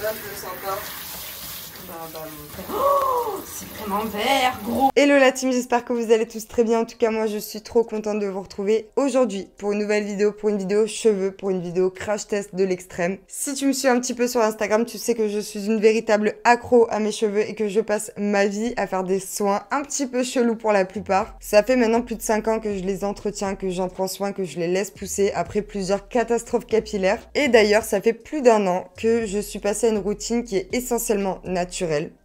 Là, je le sens pas. Oh, c'est vraiment vert, gros. Hello la team, j'espère que vous allez tous très bien. En tout cas, moi, je suis trop contente de vous retrouver aujourd'hui pour une nouvelle vidéo, pour une vidéo cheveux, pour une vidéo crash test de l'extrême. Si tu me suis un petit peu sur Instagram, tu sais que je suis une véritable accro à mes cheveux et que je passe ma vie à faire des soins un petit peu chelous pour la plupart. Ça fait maintenant plus de 5 ans que je les entretiens, que j'en prends soin, que je les laisse pousser après plusieurs catastrophes capillaires. Et d'ailleurs, ça fait plus d'1 an que je suis passée à une routine qui est essentiellement naturelle.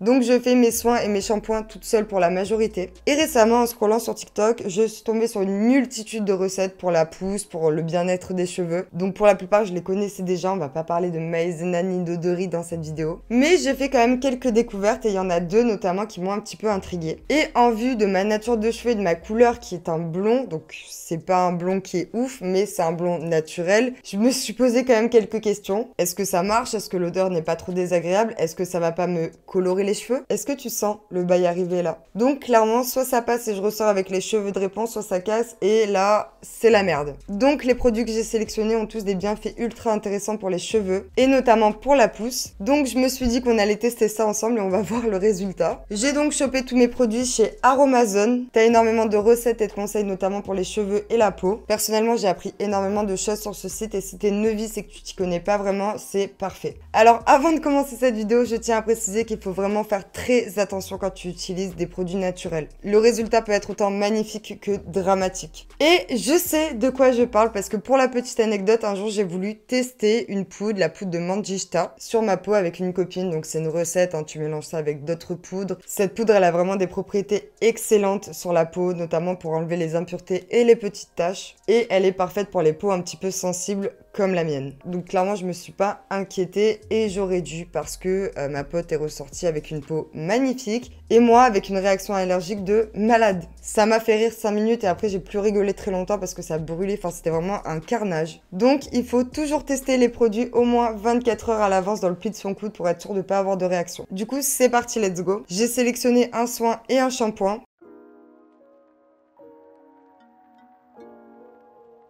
Donc je fais mes soins et mes shampoings toute seule pour la majorité. Et récemment, en scrollant sur TikTok, je suis tombée sur une multitude de recettes pour la pousse, pour le bien-être des cheveux. Donc pour la plupart, je les connaissais déjà, on va pas parler de maïzena ni d'odorie dans cette vidéo. Mais j'ai fait quand même quelques découvertes et il y en a 2 notamment qui m'ont un petit peu intriguée. Et en vue de ma nature de cheveux et de ma couleur qui est un blond, donc c'est pas un blond qui est ouf, mais c'est un blond naturel, je me suis posé quand même quelques questions. Est-ce que ça marche? Est-ce que l'odeur n'est pas trop désagréable? Est-ce que ça va pas me colorer les cheveux? Est-ce que tu sens le bail arriver là? Donc clairement, soit ça passe et je ressors avec les cheveux drapants, soit ça casse et là, c'est la merde. Donc les produits que j'ai sélectionnés ont tous des bienfaits ultra intéressants pour les cheveux et notamment pour la pousse. Donc je me suis dit qu'on allait tester ça ensemble et on va voir le résultat. J'ai donc chopé tous mes produits chez Aromazone. T'as énormément de recettes et de conseils notamment pour les cheveux et la peau. Personnellement, j'ai appris énormément de choses sur ce site et si t'es novice et que tu t'y connais pas vraiment, c'est parfait. Alors avant de commencer cette vidéo, je tiens à préciser qu'il faut vraiment faire très attention quand tu utilises des produits naturels. Le résultat peut être autant magnifique que dramatique. Et je sais de quoi je parle parce que pour la petite anecdote, un jour j'ai voulu tester une poudre, la poudre de Manjishta, sur ma peau avec une copine. Donc c'est une recette, hein, tu mélanges ça avec d'autres poudres. Cette poudre, elle a vraiment des propriétés excellentes sur la peau, notamment pour enlever les impuretés et les petites taches. Et elle est parfaite pour les peaux un petit peu sensibles comme la mienne. Donc clairement, je me suis pas inquiétée et j'aurais dû parce que ma pote est ressortie avec une peau magnifique et moi avec une réaction allergique de malade. Ça m'a fait rire 5 minutes et après j'ai plus rigolé très longtemps parce que ça brûlait, enfin c'était vraiment un carnage. Donc il faut toujours tester les produits au moins 24 heures à l'avance dans le pli de son coude pour être sûr de pas avoir de réaction. Du coup, c'est parti, let's go. J'ai sélectionné un soin et un shampoing.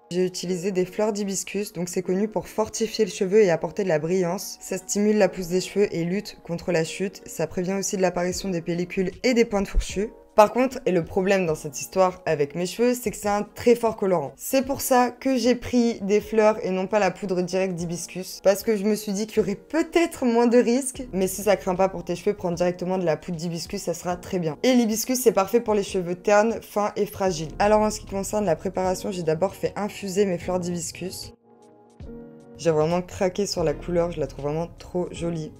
J'ai utilisé des fleurs d'hibiscus, donc c'est connu pour fortifier le cheveu et apporter de la brillance. Ça stimule la pousse des cheveux et lutte contre la chute. Ça prévient aussi de l'apparition des pellicules et des pointes fourchues. Par contre, et le problème dans cette histoire avec mes cheveux, c'est que c'est un très fort colorant. C'est pour ça que j'ai pris des fleurs et non pas la poudre directe d'hibiscus. Parce que je me suis dit qu'il y aurait peut-être moins de risques. Mais si ça craint pas pour tes cheveux, prendre directement de la poudre d'hibiscus, ça sera très bien. Et l'hibiscus, c'est parfait pour les cheveux ternes, fins et fragiles. Alors en ce qui concerne la préparation, j'ai d'abord fait infuser mes fleurs d'hibiscus. J'ai vraiment craqué sur la couleur, je la trouve vraiment trop jolie.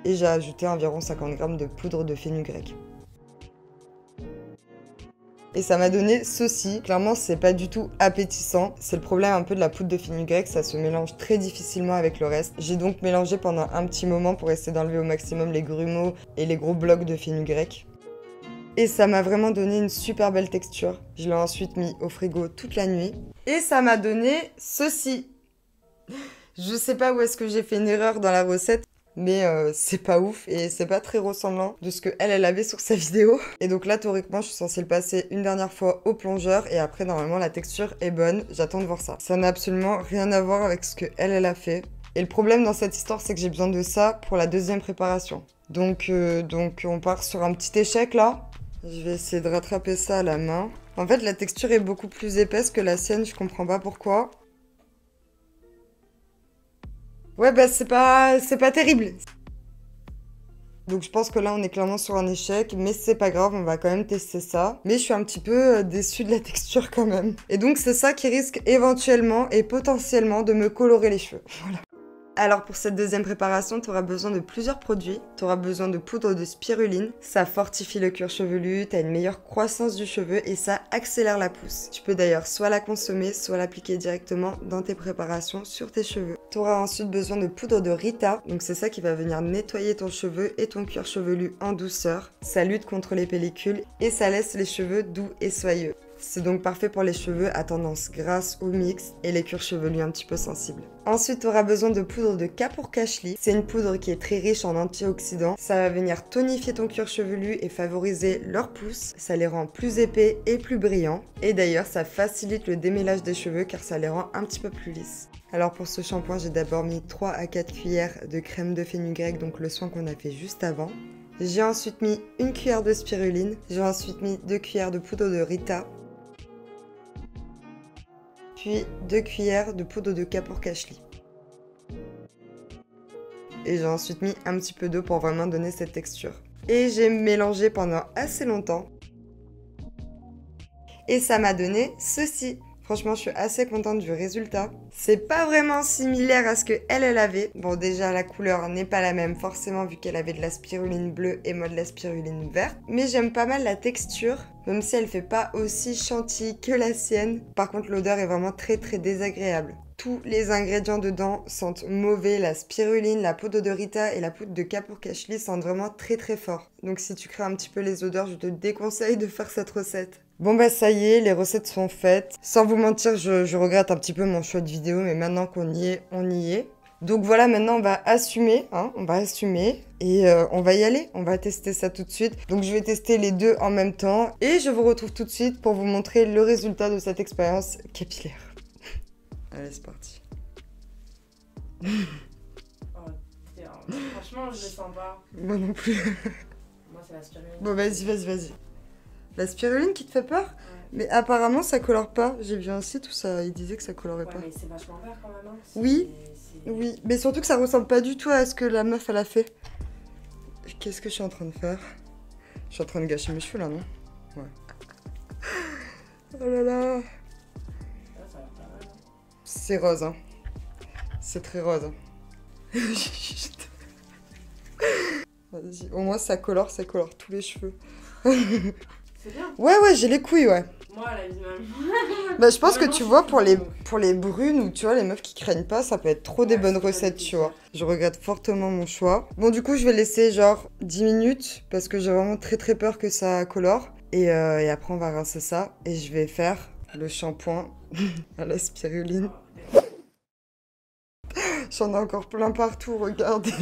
Et j'ai ajouté environ 50 g de poudre de fenugrec. Et ça m'a donné ceci. Clairement, c'est pas du tout appétissant. C'est le problème un peu de la poudre de fenugrec, ça se mélange très difficilement avec le reste. J'ai donc mélangé pendant un petit moment pour essayer d'enlever au maximum les grumeaux et les gros blocs de fenugrec. Et ça m'a vraiment donné une super belle texture. Je l'ai ensuite mis au frigo toute la nuit. Et ça m'a donné ceci. Je sais pas où est-ce que j'ai fait une erreur dans la recette. Mais c'est pas ouf et c'est pas très ressemblant de ce que elle avait sur sa vidéo. Et donc là, théoriquement, je suis censée le passer une dernière fois au plongeur et après, normalement, la texture est bonne. J'attends de voir ça. Ça n'a absolument rien à voir avec ce que elle a fait. Et le problème dans cette histoire, c'est que j'ai besoin de ça pour la deuxième préparation. Donc on part sur un petit échec là. Je vais essayer de rattraper ça à la main. En fait, la texture est beaucoup plus épaisse que la sienne, je comprends pas pourquoi. Ouais, bah c'est pas terrible. Donc je pense que là, on est clairement sur un échec, mais c'est pas grave, on va quand même tester ça. Mais je suis un petit peu déçue de la texture quand même. Et donc c'est ça qui risque éventuellement et potentiellement de me colorer les cheveux. Voilà. Alors pour cette deuxième préparation, tu auras besoin de plusieurs produits. Tu auras besoin de poudre de spiruline. Ça fortifie le cuir chevelu, tu as une meilleure croissance du cheveu et ça accélère la pousse. Tu peux d'ailleurs soit la consommer, soit l'appliquer directement dans tes préparations sur tes cheveux. Tu auras ensuite besoin de poudre de Rita. Donc c'est ça qui va venir nettoyer ton cheveu et ton cuir chevelu en douceur. Ça lutte contre les pellicules et ça laisse les cheveux doux et soyeux. C'est donc parfait pour les cheveux à tendance grasse ou mixte et les cuirs chevelus un petit peu sensibles. Ensuite, tu auras besoin de poudre de Kapur-Kashli. C'est une poudre qui est très riche en antioxydants. Ça va venir tonifier ton cuir chevelu et favoriser leur pousse. Ça les rend plus épais et plus brillants. Et d'ailleurs, ça facilite le démêlage des cheveux car ça les rend un petit peu plus lisses. Alors pour ce shampoing, j'ai d'abord mis 3 à 4 cuillères de crème de fenugrec, donc le soin qu'on a fait juste avant. J'ai ensuite mis 1 cuillère de spiruline. J'ai ensuite mis 2 cuillères de poudre de Rita. Puis 2 cuillères de poudre de Kapur-Kashli. Et j'ai ensuite mis un petit peu d'eau pour vraiment donner cette texture. Et j'ai mélangé pendant assez longtemps. Et ça m'a donné ceci. Franchement, je suis assez contente du résultat. C'est pas vraiment similaire à ce que elle avait. Bon, déjà, la couleur n'est pas la même, forcément, vu qu'elle avait de la spiruline bleue et moi de la spiruline verte. Mais j'aime pas mal la texture, même si elle fait pas aussi chantilly que la sienne. Par contre, l'odeur est vraiment très très désagréable. Tous les ingrédients dedans sentent mauvais. La spiruline, la poudre de Rita et la poudre de Kapur-Kashli sentent vraiment très très fort. Donc si tu crains un petit peu les odeurs, je te déconseille de faire cette recette. Bon bah ça y est, les recettes sont faites. Sans vous mentir, je regrette un petit peu mon choix de vidéo, mais maintenant qu'on y est, on y est. Donc voilà, maintenant on va assumer, hein, on va assumer et on va y aller. On va tester ça tout de suite. Donc je vais tester les deux en même temps et je vous retrouve tout de suite pour vous montrer le résultat de cette expérience capillaire. Allez, c'est parti. Oh, franchement, je le sens pas. Moi non plus. Moi, c'est la spiruline. Bon, vas-y. La spiruline qui te fait peur? Ouais. Mais apparemment, ça colore pas. J'ai vu un site où ça, il disait que ça colorait Ouais, pas. mais c'est vachement vert quand même. Hein. Oui. Oui, mais surtout que ça ressemble pas du tout à ce que la meuf, elle a fait. Qu'est-ce que je suis en train de faire? Je suis en train de gâcher mes cheveux, là, non? Ouais. Oh là là. Ça a l'air pas mal. C'est rose, hein. C'est très rose. Hein. Vas-y, au moins ça colore tous les cheveux. C'est bien. Ouais, j'ai les couilles, ouais. Moi, la vie même. Bah, je pense que tu vois, pour les brunes ou tu vois, les meufs qui craignent pas, ça peut être trop des bonnes recettes, tu vois. Je regrette fortement mon choix. Bon, du coup, je vais laisser genre 10 minutes parce que j'ai vraiment très très peur que ça colore. Et après, on va rincer ça et je vais faire le shampoing à la spiruline. J'en ai encore plein partout, regardez.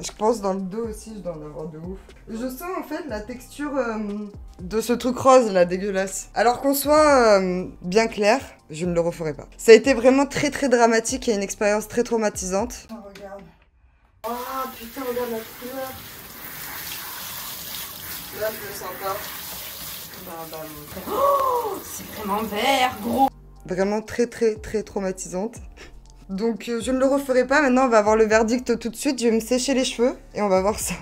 Je pense dans le dos aussi, je dois en avoir de ouf. Je sens en fait la texture de ce truc rose là, dégueulasse. Alors qu'on soit bien clair, je ne le referai pas. Ça a été vraiment très très dramatique et une expérience très traumatisante. Oh, regarde. Oh putain, regarde la couleur. Là, je le sens pas. Oh, c'est vraiment vert, gros. Vraiment très très très traumatisante. Donc je ne le referai pas, maintenant on va avoir le verdict tout de suite, je vais me sécher les cheveux et on va voir ça.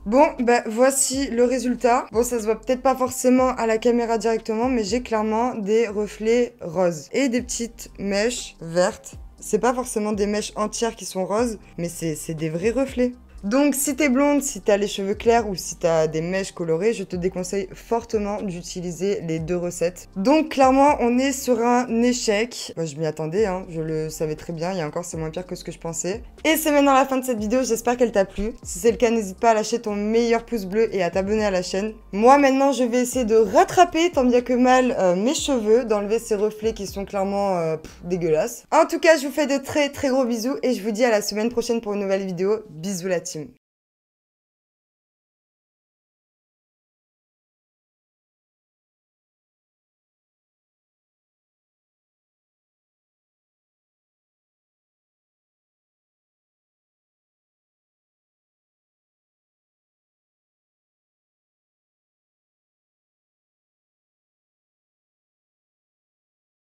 Bon, bah voici le résultat. Bon, ça se voit peut-être pas forcément à la caméra directement, mais j'ai clairement des reflets roses et des petites mèches vertes. C'est pas forcément des mèches entières qui sont roses, mais c'est des vrais reflets. Donc si t'es blonde, si t'as les cheveux clairs ou si t'as des mèches colorées, je te déconseille fortement d'utiliser les deux recettes. Donc clairement, on est sur un échec. Moi, je m'y attendais, hein, je le savais très bien, et encore c'est moins pire que ce que je pensais. Et c'est maintenant la fin de cette vidéo, j'espère qu'elle t'a plu. Si c'est le cas, n'hésite pas à lâcher ton meilleur pouce bleu et à t'abonner à la chaîne. Moi maintenant, je vais essayer de rattraper tant bien que mal mes cheveux, d'enlever ces reflets qui sont clairement dégueulasses. En tout cas, je vous fais de très très gros bisous et je vous dis à la semaine prochaine pour une nouvelle vidéo. Bisous la team.